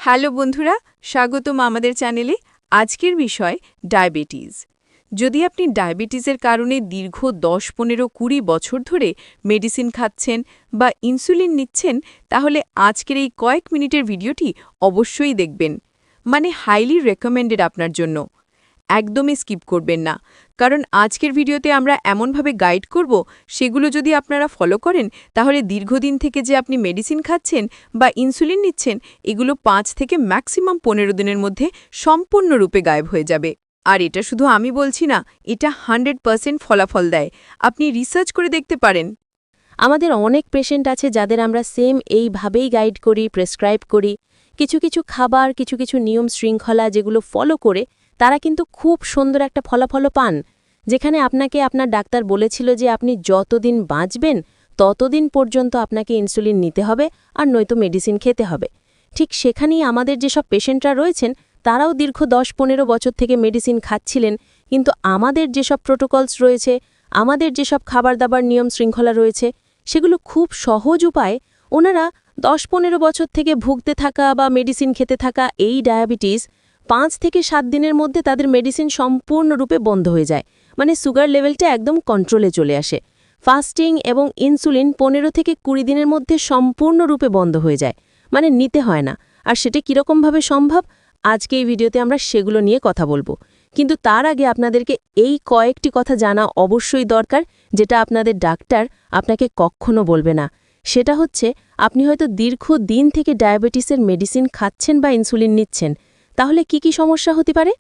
Hello বন্ধুরা, স্বাগতম আমাদের চ্যানেলে। আজকের বিষয় ডায়াবেটিস। যদি আপনি ডায়াবেটিসের কারণে দীর্ঘ 10, 15, 20 বছর ধরে মেডিসিন খাচ্ছেন বা ইনসুলিন নিচ্ছেন, তাহলে আজকের এই কয়েক মিনিটের ভিডিওটি অবশ্যই দেখবেন। মানে হাইলি রেকমেন্ডেড আপনার জন্য। একদমই স্কিপ করবেন না, কারণ আজকের ভিডিওতে আমরা এমনভাবে গাইড করব, সেগুলো যদি আপনারা ফলো করেন তাহলে দীর্ঘদিন থেকে যে আপনি মেডিসিন খাচ্ছেন বা ইনসুলিন নিচ্ছেন, এগুলো 5 থেকে ম্যাক্সিমাম 15 দিনের মধ্যে সম্পূর্ণরূপে গায়েব হয়ে যাবে। আর এটা শুধু আমি বলছি না, এটা 100% ফলাফল দেয়। আপনি রিসার্চ করে দেখতে পারেন। আমাদের অনেক পেশেন্ট আছে যাদের আমরা সেম এইভাবেই গাইড করি, প্রেসক্রাইব করি। কিছু কিছু খাবার, কিছু কিছু নিয়ম শৃঙ্খলা যেগুলো ফলো করে তারা কিন্তু খুব সুন্দর একটা ফলাফলও পান। যেখানে আপনাকে আপনার ডাক্তার বলেছিল যে আপনি যতদিন বাঁচবেন ততদিন পর্যন্ত আপনাকে ইনসুলিন নিতে হবে আর নয়তো মেডিসিন খেতে হবে। ঠিক সেখানেই আমাদের যেসব পেশেন্টরা রয়েছেন তারাও দীর্ঘ 10-15 বছর থেকে মেডিসিন খাচ্ছিলেন, কিন্তু আমাদের যেসব প্রোটোকলস রয়েছে, আমাদের যেসব খাবার দাবার নিয়ম শৃঙ্খলা রয়েছে, সেগুলো খুব সহজ উপায়ে ওনারা 10-15 বছর থেকে ভুগতে থাকা বা মেডিসিন খেতে থাকা এই ডায়াবেটিস 5 থেকে 7 দিনের মধ্যে তাদের মেডিসিন সম্পূর্ণরূপে বন্ধ হয়ে যায়। মানে সুগার লেভেলটা একদম কন্ট্রোলে চলে আসে। ফাস্টিং এবং ইনসুলিন 15 থেকে 20 দিনের মধ্যে সম্পূর্ণরূপে বন্ধ হয়ে যায়, মানে নিতে হয় না। আর সেটা কীরকমভাবে সম্ভব, আজকে এই ভিডিওতে আমরা সেগুলো নিয়ে কথা বলবো। কিন্তু তার আগে আপনাদেরকে এই কয়েকটি কথা জানা অবশ্যই দরকার, যেটা আপনাদের ডাক্তার আপনাকে কখনো বলবে না। সেটা হচ্ছে, আপনি হয়তো দীর্ঘদিন থেকে ডায়াবেটিসের মেডিসিন খাচ্ছেন বা ইনসুলিন নিচ্ছেন, তাহলে কি কি সমস্যা হতে পারে?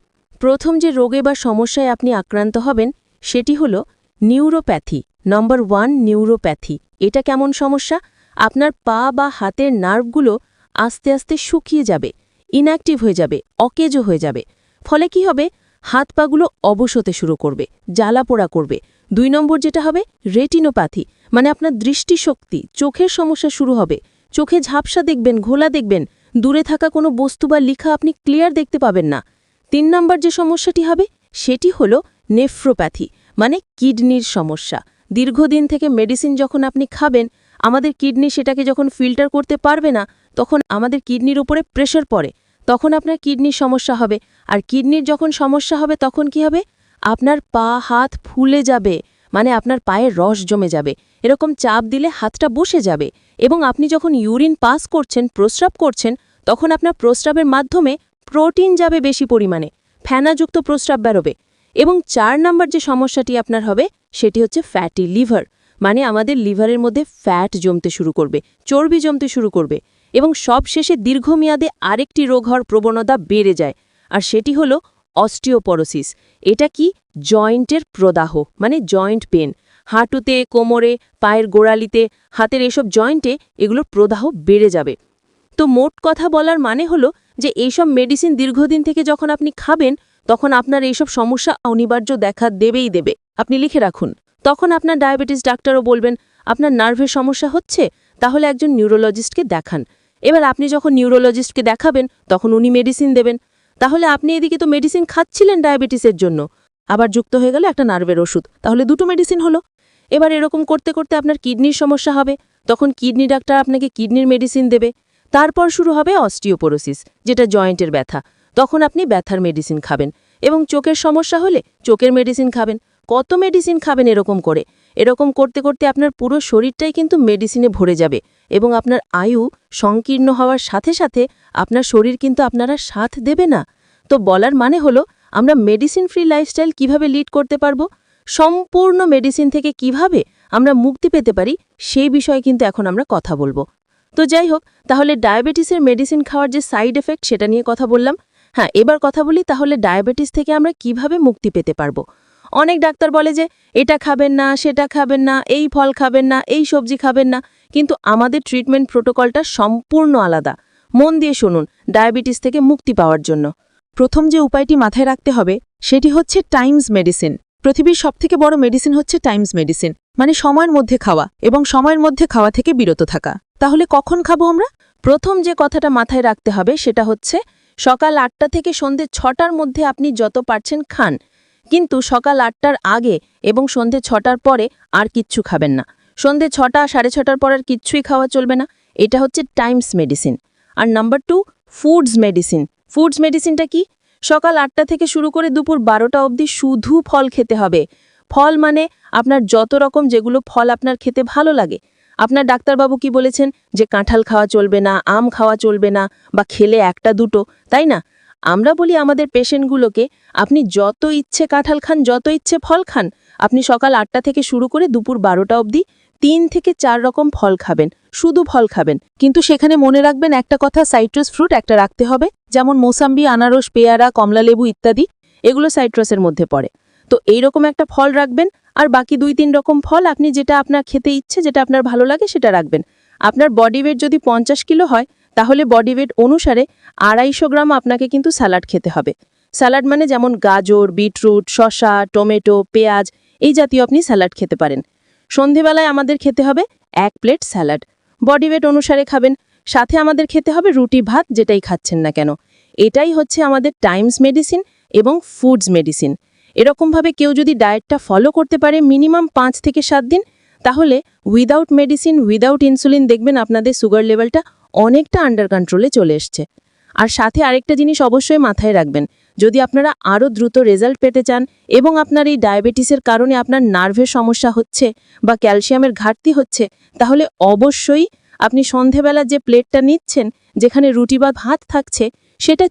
প্রথম যে রোগে বা সমস্যায় আপনি আক্রান্ত হবেন সেটি হলো নিউরোপ্যাথি। নম্বর 1, নিউরোপ্যাথি। এটা কেমন সমস্যা? আপনার পা বা হাতের নার্ভগুলো আস্তে আস্তে শুকিয়ে যাবে, ইনঅ্যাক্টিভ হয়ে যাবে, অকেজো হয়ে যাবে। ফলে কি হবে? হাত পাগুলো অবশ হতে শুরু করবে, জ্বালাপোড়া করবে। 2 নম্বর যেটা হবে রেটিনোপ্যাথি, মানে আপনার দৃষ্টিশক্তি, চোখের সমস্যা শুরু হবে। চোখে ঝাপসা দেখবেন, ঘোলা দেখবেন, দূরে থাকা কোনো বস্তু বা লেখা আপনি ক্লিয়ার দেখতে পাবেন না। 3 নম্বর যে সমস্যাটি হবে সেটি হলো নেফ্রোপ্যাথি, মানে কিডনির সমস্যা। দীর্ঘদিন থেকে মেডিসিন যখন আপনি খাবেন, আমাদের কিডনি সেটাকে যখন ফিল্টার করতে পারবে না, তখন আমাদের কিডনির উপরে প্রেশার পড়ে, তখন আপনার কিডনির সমস্যা হবে। আর কিডনির যখন সমস্যা হবে তখন কি হবে? আপনার পা হাত ফুলে যাবে, মানে আপনার পায়ে রস জমে যাবে। এরকম চাপ দিলে হাতটা বসে যাবে, এবং আপনি যখন ইউরিন পাস করছেন, প্রস্রাব করছেন, তখন আপনার প্রস্রাবের মাধ্যমে প্রোটিন যাবে বেশি পরিমাণে, ফেনাযুক্ত প্রস্রাব বেরোবে। এবং 4 নম্বর যে সমস্যাটি আপনার হবে সেটি হচ্ছে ফ্যাটি লিভার, মানে আমাদের লিভারের মধ্যে ফ্যাট জমতে শুরু করবে, চর্বি জমতে শুরু করবে। এবং সবশেষে দীর্ঘমেয়াদে আরেকটি রোগ হওয়ার প্রবণতা বেড়ে যায়, আর সেটি হলো অস্টিওপরোসিস। এটা কি? জয়েন্টের প্রদাহ, মানে জয়েন্ট পেন। হাঁটুতে, কোমরে, পায়ের গোড়ালিতে, হাতের এসব জয়েন্টে এগুলোর প্রদাহ বেড়ে যাবে। তো মোট কথা বলার মানে হলো যে এইসব মেডিসিন দীর্ঘদিন থেকে যখন আপনি খাবেন, তখন আপনার এইসব সমস্যা অনিবার্য দেখা দেবেই দেবে। আপনি লিখে রাখুন। তখন আপনার ডায়াবেটিস ডাক্তারও বলবেন আপনার নার্ভের সমস্যা হচ্ছে, তাহলে একজন নিউরোলজিস্টকে দেখান। এবার আপনি যখন নিউরোলজিস্টকে দেখাবেন তখন উনি মেডিসিন দেবেন। তাহলে আপনি এদিকে তো মেডিসিন খাচ্ছিলেন ডায়াবেটিসের জন্য, আবার যুক্ত হয়ে গেল একটা নার্ভের ওষুধ, তাহলে 2টো মেডিসিন হলো। এবার এরকম করতে করতে আপনার কিডনির সমস্যা হবে, তখন কিডনি ডাক্তার আপনাকে কিডনির মেডিসিন দেবে। তারপর শুরু হবে অস্টিওপোরোসিস, যেটা জয়েন্টের ব্যথা, তখন আপনি ব্যথার মেডিসিন খাবেন। এবং চোখের সমস্যা হলে চোখের মেডিসিন খাবেন। কত মেডিসিন খাবেন এরকম করে? এরকম করতে করতে আপনার পুরো শরীরটাই কিন্তু মেডিসিনে ভরে যাবে, এবং আপনার আয়ু সংকীর্ণ হওয়ার সাথে সাথে আপনার শরীর কিন্তু আপনারা সাথ দেবে না। তো বলার মানে হলো, আমরা মেডিসিন ফ্রি লাইফস্টাইল কিভাবে লিড করতে পারবো, সম্পূর্ণ মেডিসিন থেকে কিভাবে আমরা মুক্তি পেতে পারি, সেই বিষয়ে কিন্তু এখন আমরা কথা বলবো। তো যাই হোক, তাহলে ডায়াবেটিসের মেডিসিন খাওয়ার যে সাইড এফেক্ট সেটা নিয়ে কথা বললাম। হ্যাঁ, এবার কথা বলি তাহলে ডায়াবেটিস থেকে আমরা কিভাবে মুক্তি পেতে পারবো। অনেক ডাক্তার বলে যে এটা খাবেন না, সেটা খাবেন না, এই ফল খাবেন না, এই সবজি খাবেন না, কিন্তু আমাদের ট্রিটমেন্ট প্রোটোকলটা সম্পূর্ণ আলাদা। মন দিয়ে শুনুন, ডায়াবেটিস থেকে মুক্তি পাওয়ার জন্য প্রথম যে উপায়টি মাথায় রাখতে হবে সেটি হচ্ছে টাইমস মেডিসিন। পৃথিবীর সবথেকে বড় মেডিসিন হচ্ছে টাইমস মেডিসিন, মানে সময়ের মধ্যে খাওয়া এবং সময়ের মধ্যে খাওয়া থেকে বিরত থাকা। তাহলে কখন খাবো আমরা? প্রথম যে কথাটা মাথায় রাখতে হবে সেটা হচ্ছে সকাল 8টা থেকে সন্ধে 6টার মধ্যে আপনি যত পারছেন খান, কিন্তু সকাল 8টার আগে এবং সন্ধে 6টার পরে আর কিচ্ছু খাবেন না। সন্ধে 6টা, 6:30টার পর আর কিচ্ছুই খাওয়া চলবে না। এটা হচ্ছে টাইমস মেডিসিন। আর নাম্বার 2, ফুডস মেডিসিন। ফুডস মেডিসিনটা কি? সকাল 8টা থেকে শুরু করে দুপুর 12টা অবধি শুধু ফল খেতে হবে। ফল মানে আপনার যত রকম যেগুলো ফল আপনার খেতে ভালো লাগে। আপনার ডাক্তারবাবু কি বলেছেন যে কাঁঠাল খাওয়া চলবে না, আম খাওয়া চলবে না, বা খেলে একটা দুটো, তাই না? আমরা বলি আমাদের পেশেন্টগুলোকে, আপনি যত ইচ্ছে কাঁঠাল খান, যত ইচ্ছে ফল খান। আপনি সকাল 8টা থেকে শুরু করে দুপুর 12টা অবধি 3 থেকে 4 রকম ফল খাবেন, শুধু ফল খাবেন। কিন্তু সেখানে মনে রাখবেন একটা কথা, সাইট্রাস ফ্রুট একটা রাখতে হবে, যেমন মোসাম্বি, আনারস, পেয়ারা, কমলালেবু ইত্যাদি, এগুলো সাইট্রাসের মধ্যে পড়ে। তো এইরকম একটা ফল রাখবেন, আর বাকি 2-3 রকম ফল আপনি যেটা আপনার খেতে ইচ্ছে, যেটা আপনার ভালো লাগে সেটা রাখবেন। আপনার বডি ওয়েট যদি 50 কিলো হয়, তাহলে বডি ওয়েট অনুসারে 250 গ্রাম আপনাকে কিন্তু স্যালাড খেতে হবে। স্যালাড মানে যেমন গাজর, বিটরুট, শসা, টমেটো, পেঁয়াজ, এই জাতীয় আপনি স্যালাড খেতে পারেন। সন্ধেবেলায় আমাদের খেতে হবে 1 প্লেট স্যালাড, বডি ওয়েট অনুসারে খাবেন। সাথে আমাদের খেতে হবে রুটি ভাত, যেটাই খাচ্ছেন না কেন। এটাই হচ্ছে আমাদের টাইমস মেডিসিন এবং ফুডস মেডিসিন। এরকমভাবে কেউ যদি ডায়েটটা ফলো করতে পারে মিনিমাম 5 থেকে 7 দিন, তাহলে উইদাউট মেডিসিন, উইদাউট ইনসুলিন দেখবেন আপনাদের সুগার লেভেলটা অনেকটা আন্ডার কন্ট্রোলে চলে এসছে। আর সাথে আরেকটা জিনিস অবশ্যই মাথায় রাখবেন, যদি আপনারা আরও দ্রুত রেজাল্ট পেতে চান এবং আপনার এই ডায়াবেটিসের কারণে আপনার নার্ভের সমস্যা হচ্ছে বা ক্যালসিয়ামের ঘাটতি হচ্ছে, তাহলে অবশ্যই আপনি সন্ধেবেলা যে প্লেটটা নিচ্ছেন, যেখানে রুটি বা ভাত থাকছে, সেটা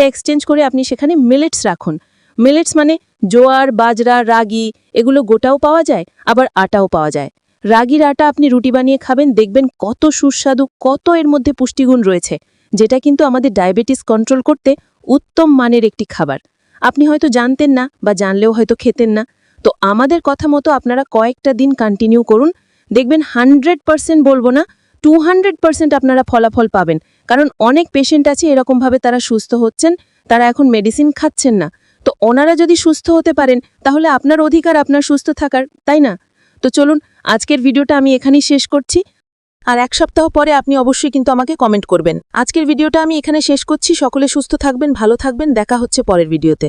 এক্সচেঞ্জ করে আপনি সেখানে মিলেটস রাখুন। মিলেটস মানে জোয়ার, বাজরা, রাগি, এগুলো গোটাও পাওয়া যায়, আবার আটাও পাওয়া যায়। রাগির আটা আপনি রুটি বানিয়ে খাবেন, দেখবেন কত সুস্বাদু, কত এর মধ্যে পুষ্টিগুণ রয়েছে, যেটা কিন্তু আমাদের ডায়াবেটিস কন্ট্রোল করতে উত্তম মানের একটি খাবার। আপনি হয়তো জানতেন না, বা জানলেও হয়তো খেতেন না। তো আমাদের কথা মতো আপনারা কয়েকটা দিন কন্টিনিউ করুন, দেখবেন 100% বলবো না, 200% আপনারা ফলাফল পাবেন। কারণ অনেক পেশেন্ট আছে এরকমভাবে তারা সুস্থ হচ্ছেন, তারা এখন মেডিসিন খাচ্ছেন না। তো ওনারা যদি সুস্থ হতে পারেন, তাহলে আপনার অধিকার আপনার সুস্থ থাকার, তাই না? তো চলুন, আজকের ভিডিওটা আমি এখানেই শেষ করছি। আর 1 সপ্তাহ পরে আপনি অবশ্যই কিন্তু আমাকে কমেন্ট করবেন। আজকের ভিডিওটা আমি এখানে শেষ করছি। সকলে সুস্থ থাকবেন, ভালো থাকবেন, দেখা হচ্ছে পরের ভিডিওতে।